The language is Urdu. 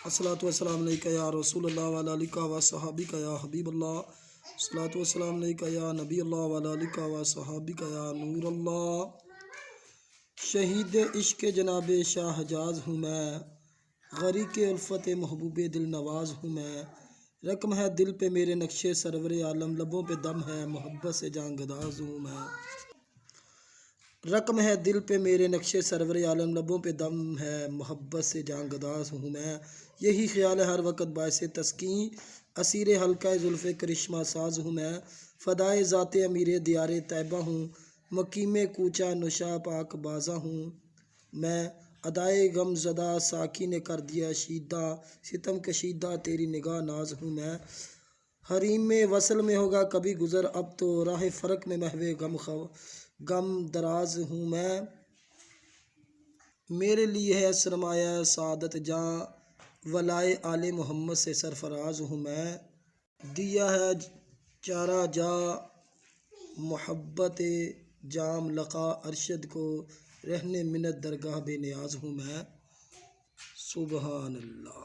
الصلاۃ والسلام علیکہ یا رسول اللہ وعلی آلہ و صحابہ یا حبیب اللہ، الصلاۃ والسلام علیکہ یا نبی اللہ وعلی آلہ و صحابہ یا نور اللہ۔ شہید عشق جناب شاہ حجاز ہوں میں، غریق الفت محبوب دل نواز ہوں میں۔ رقم ہے دل پہ میرے نقشے سرور عالم، لبوں پہ دم ہے محبت سے جاں گداز ہوں میں۔ رقم ہے دل پہ میرے نقشے سرور عالم، لبوں پہ دم ہے محبت سے جاں گداز ہوں میں۔ یہی خیال ہے ہر وقت باعث تسکین، اسیر حلقہ زلف کرشمہ ساز ہوں میں۔ فدائے ذات امیر دیار طیبہ ہوں، مقیم کوچہ نشا پاک بازاں ہوں میں۔ ادائے غم زدہ ساکی نے کر دیا شیدہ، ستم کشیدہ تیری نگاہ ناز ہوں میں۔ حریم وصل میں ہوگا کبھی گزر، اب تو راہ فرق میں محو غم دراز ہوں میں۔ میرے لیے ہے سرمایہ سعادت جاں، ولائے آل محمد سے سرفراز ہوں میں۔ دیا ہے چارہ جاں محبت جام لقا ارشد کو، رہنے منت درگاہ بے نیاز ہوں میں۔ سبحان اللہ۔